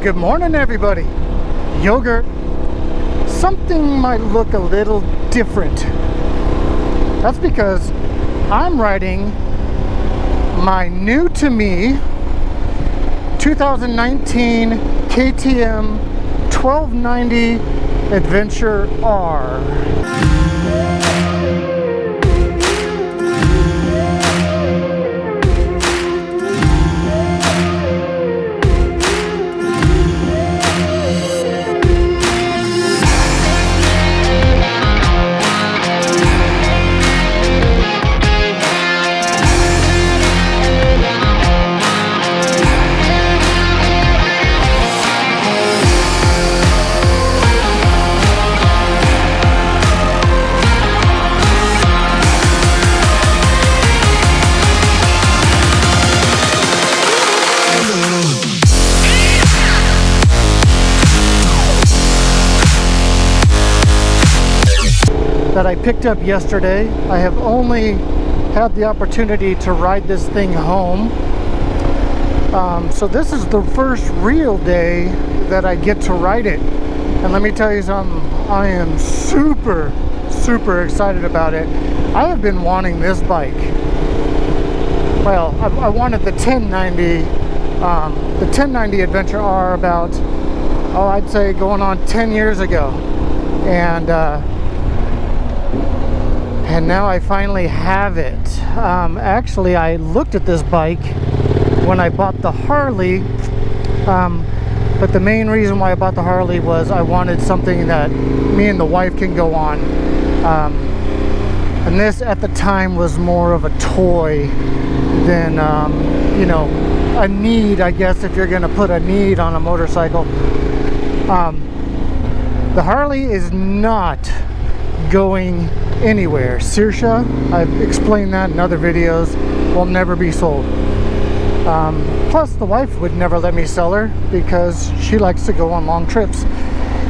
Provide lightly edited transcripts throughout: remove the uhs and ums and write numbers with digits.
Good morning, everybody. Yogurt. Something might look a little different. That's because I'm riding my new to me 2019 KTM 1290 Adventure R. That I picked up yesterday. I have only had the opportunity to ride this thing home. So this is the first real day that I get to ride it. And let me tell you something, I am super excited about it. I have been wanting this bike. Well, I wanted the 1090 Adventure R about, I'd say going on 10 years ago. And now I finally have it. Actually, I looked at this bike when I bought the Harley, but the main reason why I bought the Harley was I wanted something that me and the wife can go on. And this at the time was more of a toy than, you know, a need, I guess, if you're gonna put a need on a motorcycle. The Harley is not going anywhere. Saoirse, I've explained that in other videos, will never be sold. Plus the wife would never let me sell her because she likes to go on long trips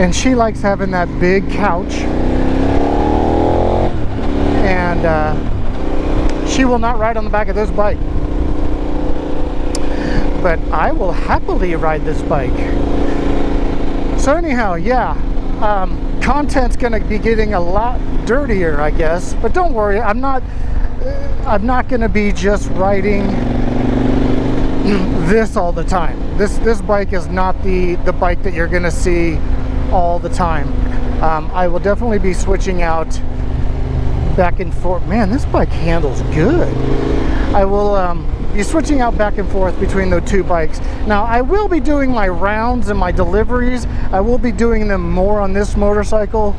and she likes having that big couch, and she will not ride on the back of this bike, but I will happily ride this bike. So anyhow, yeah, content's gonna be getting a lot dirtier, I guess, but don't worry, I'm not gonna be just riding this all the time. This bike is not the bike that you're gonna see all the time. I will definitely be switching out back and forth. Man, this bike handles good. I will be switching out back and forth between the two bikes. Now, I will be doing my rounds and my deliveries. I will be doing them more on this motorcycle.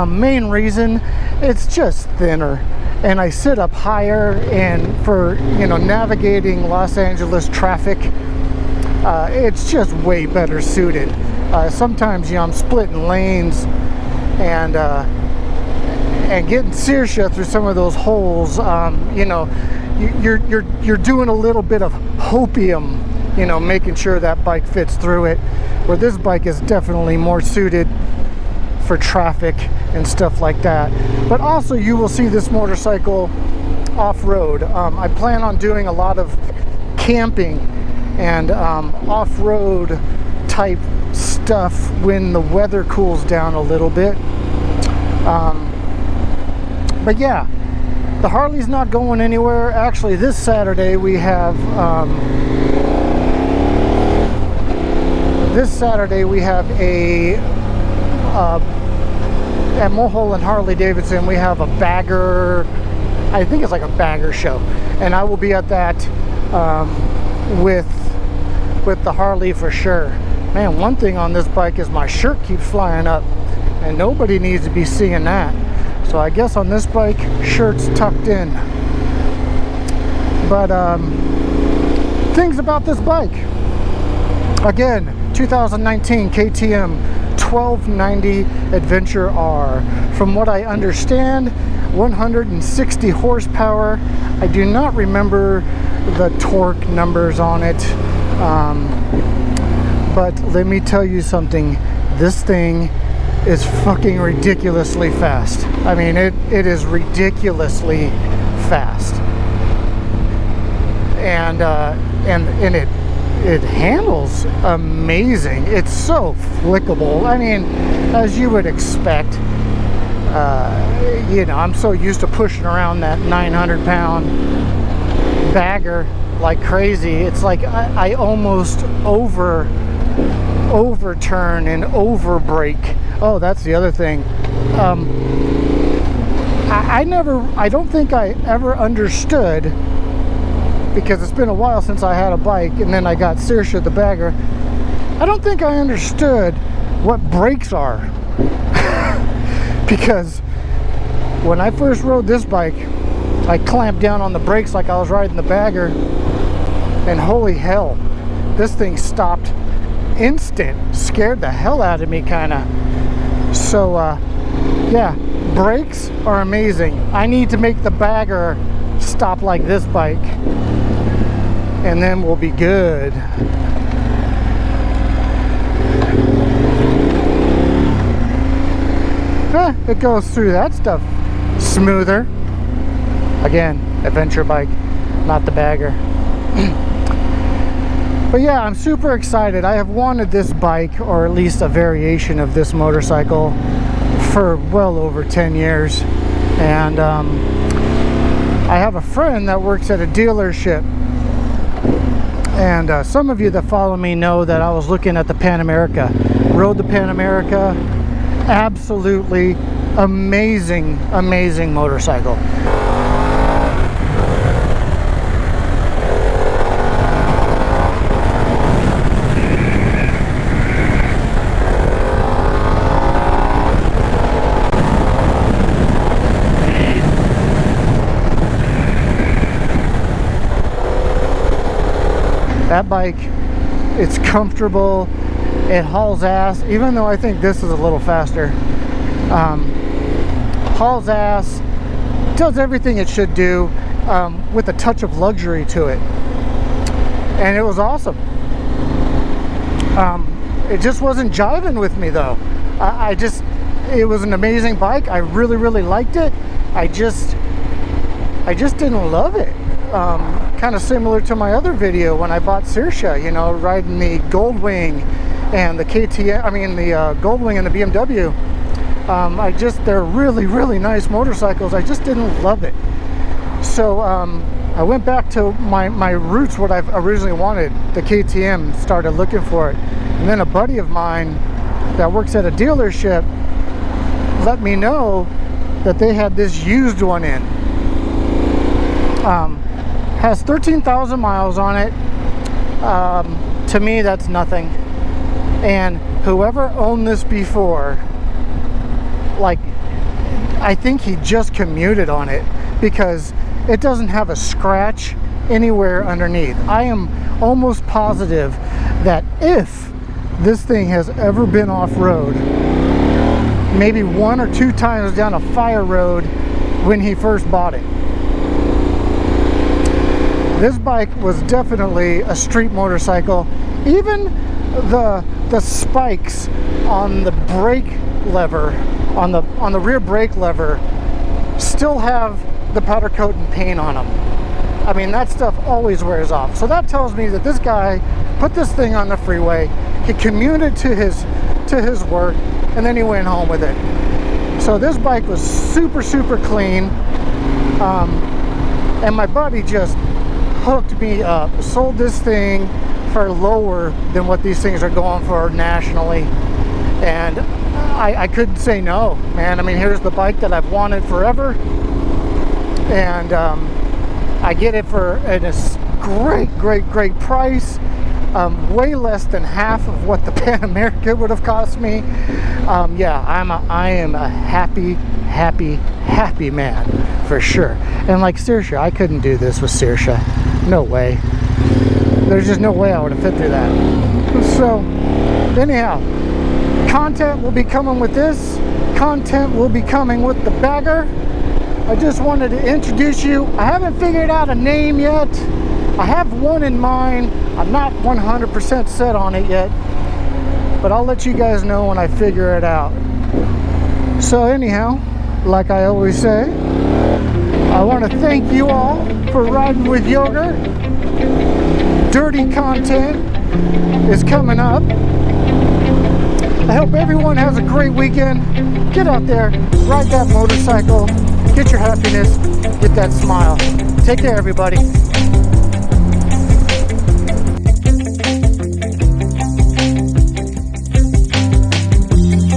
Main reason, it's just thinner, and I sit up higher, and for, you know, navigating Los Angeles traffic, it's just way better suited. Sometimes, you know, I'm splitting lanes and getting Saoirse through some of those holes. You know, you're doing a little bit of hopium, you know, making sure that bike fits through it, where this bike is definitely more suited for traffic and stuff like that. But also you will see this motorcycle off-road. I plan on doing a lot of camping and off-road type stuff when the weather cools down a little bit. But yeah, the Harley's not going anywhere. Actually, this Saturday we have at Mulholland Harley Davidson, we have a bagger, I think it's like a bagger show, and I will be at that with the Harley for sure. Man, one thing on this bike is my shirt keeps flying up, and nobody needs to be seeing that. So I guess on this bike, shirt's tucked in. But things about this bike. Again, 2019 KTM 1290 Adventure R. From what I understand, 160 horsepower. I do not remember the torque numbers on it. But let me tell you something. This thing is fucking ridiculously fast. I mean, it is ridiculously fast. And it handles amazing. It's so flickable. I mean, as you would expect. You know, I'm so used to pushing around that 900-pound bagger like crazy. It's like I almost overturn and over brake. Oh, that's the other thing. I don't think I ever understood, because it's been a while since I had a bike, and then I got Saoirse the bagger. I don't think I understood what brakes are. Because when I first rode this bike, I clamped down on the brakes like I was riding the bagger, and holy hell, this thing stopped instant. Scared the hell out of me, kind of. So yeah, brakes are amazing. I need to make the bagger stop like this bike, and then we'll be good. It goes through that stuff smoother. Again, adventure bike, not the bagger. But yeah, I'm super excited. I have wanted this bike, or at least a variation of this motorcycle, for well over 10 years. And I have a friend that works at a dealership, and some of you that follow me know that I was looking at the Pan America. Rode the Pan America. Absolutely amazing, amazing motorcycle. That bike, it's comfortable. It hauls ass, even though I think this is a little faster. Hauls ass, does everything it should do, with a touch of luxury to it. And it was awesome. It just wasn't jiving with me though. It was an amazing bike. I really, really liked it. I just didn't love it. Kind of similar to my other video when I bought Saoirse, you know, riding the Goldwing and the KTM, I mean the Goldwing and the BMW. They're really, really nice motorcycles. I just didn't love it. So I went back to my roots, what I've originally wanted, the KTM, started looking for it. And then a buddy of mine that works at a dealership let me know that they had this used one in. Has 13,000 miles on it. To me, that's nothing. And whoever owned this before, like, I think he just commuted on it, because it doesn't have a scratch anywhere underneath. I am almost positive that if this thing has ever been off-road, maybe 1 or 2 times down a fire road when he first bought it. This bike was definitely a street motorcycle. Even the spikes on the brake lever, on the rear brake lever, still have the powder coat and paint on them. I mean, that stuff always wears off. So that tells me that this guy put this thing on the freeway, he commuted to his work, and then he went home with it. So this bike was super, super clean. And my buddy just hooked me up, sold this thing for lower than what these things are going for nationally, and I couldn't say no, man. I mean, here's the bike that I've wanted forever, and I get it for a great price, way less than half of what the Pan America would have cost me. Yeah, I am a happy man for sure. And like Saoirse, I couldn't do this with Saoirse. No way. There's just no way I would have fit through that. So anyhow, content will be coming with this. Content will be coming with the bagger. I just wanted to introduce you. I haven't figured out a name yet. I have one in mind. I'm not 100% set on it yet, but I'll let you guys know when I figure it out. So anyhow, like I always say, I want to thank you all for riding with Yoger. Dirty content, is coming up. I hope everyone has a great weekend. Get out there, ride that motorcycle, get your happiness, get that smile. Take care, everybody.